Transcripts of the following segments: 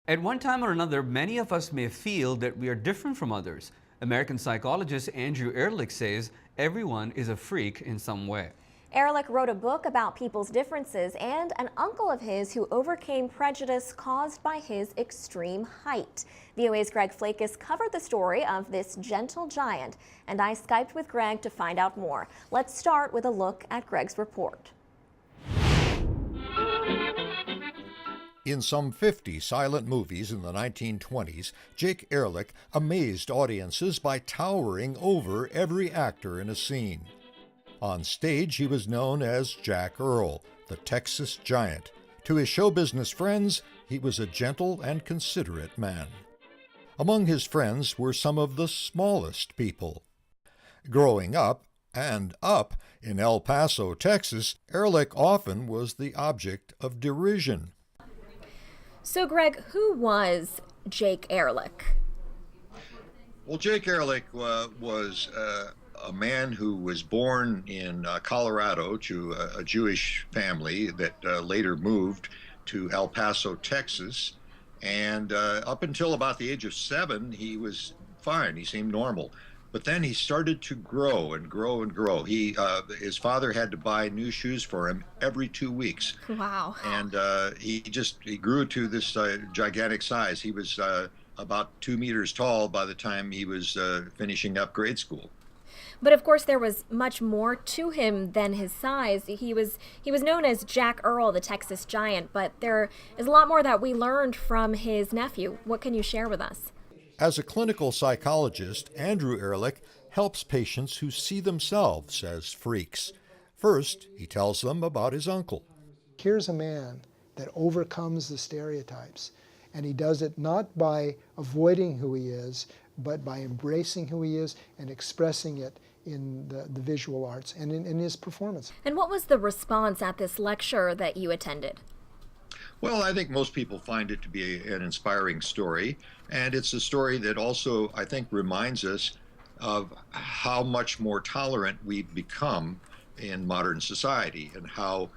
At one time or another, many of us may feel that we are different from others. American psychologist Andrew Erlich says everyone is a freak in some way. Erlich wrote a book about people's differences and an uncle of his who overcame prejudice caused by his extreme height. VOA's Greg Flakus covered the story of this gentle giant, and I Skyped with Greg to find out more. Let's start with a look at Greg's report. In some 50 silent movies in the 1920s, Jake Erlich amazed audiences by towering over every actor in a scene. On stage, he was known as Jack Earl, the Texas Giant. To his show business friends, he was a gentle and considerate man. Among his friends were some of the smallest people. Growing up in El Paso, Texas, Erlich often was the object of derision. So, Greg, who was Jake Erlich? Well, Jake Erlich was a man who was born in Colorado to a Jewish family that later moved to El Paso, Texas. And up until about the age of 7, he was fine. He seemed normal. But then he started to grow and grow and grow. His father had to buy new shoes for him every 2 weeks. Wow. And he grew to this gigantic size. He was about 2 meters tall by the time he was finishing up grade school. But of course there was much more to him than his size. He was known as Jack Earl, the Texas Giant, but there is a lot more that we learned from his nephew. What can you share with us? As a clinical psychologist, Andrew Erlich helps patients who see themselves as freaks. First, he tells them about his uncle. Here's a man that overcomes the stereotypes, and he does it not by avoiding who he is, but by embracing who he is and expressing it in the visual arts and in his performance. And what was the response at this lecture that you attended? Well, I think most people find it to be an inspiring story, and it's a story that also, I think, reminds us of how much more tolerant we've become in modern society and how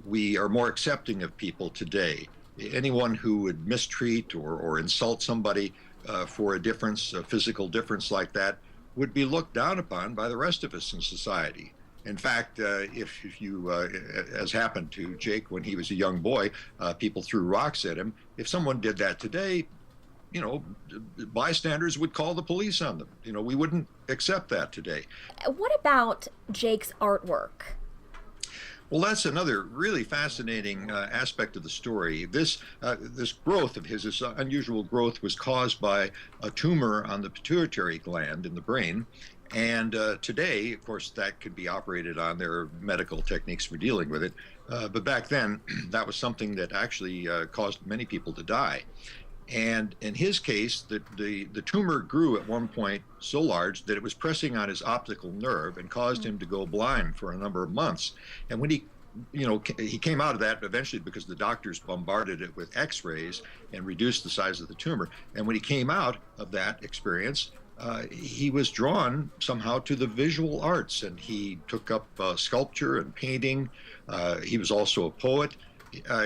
we are more accepting of people today. Anyone who would mistreat or insult somebody for a difference, a physical difference like that, would be looked down upon by the rest of us in society. In fact, if you, as happened to Jake when he was a young boy, people threw rocks at him. If someone did that today, bystanders would call the police on them. We wouldn't accept that today. What about Jake's artwork? Well, that's another really fascinating aspect of the story. This growth of his, this unusual growth, was caused by a tumor on the pituitary gland in the brain. And today, of course, that could be operated on. There are medical techniques for dealing with it. But back then, that was something that actually caused many people to die. And in his case, the tumor grew at one point so large that it was pressing on his optical nerve and caused him to go blind for a number of months. And when he came out of that eventually because the doctors bombarded it with x-rays and reduced the size of the tumor. And when he came out of that experience, he was drawn somehow to the visual arts, and he took up sculpture and painting. He was also a poet.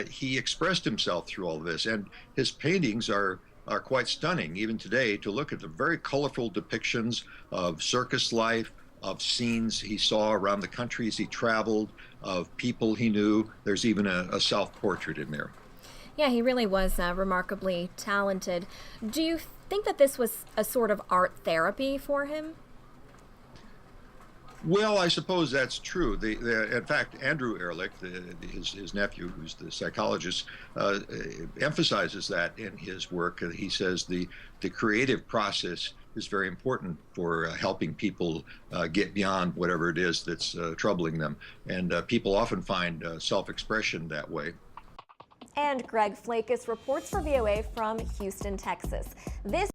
He expressed himself through all of this, and his paintings are quite stunning even today. To look at the very colorful depictions of circus life, of scenes he saw around the countries he traveled, of people he knew. There's even a self-portrait in there. Yeah, he really was remarkably talented. Do you think that this was a sort of art therapy for him? Well, I suppose that's true. In fact, Andrew Erlich, his nephew, who's the psychologist, emphasizes that in his work. He says the creative process is very important for helping people get beyond whatever it is that's troubling them. And people often find self-expression that way. And Greg Flakus reports for VOA from Houston, Texas. This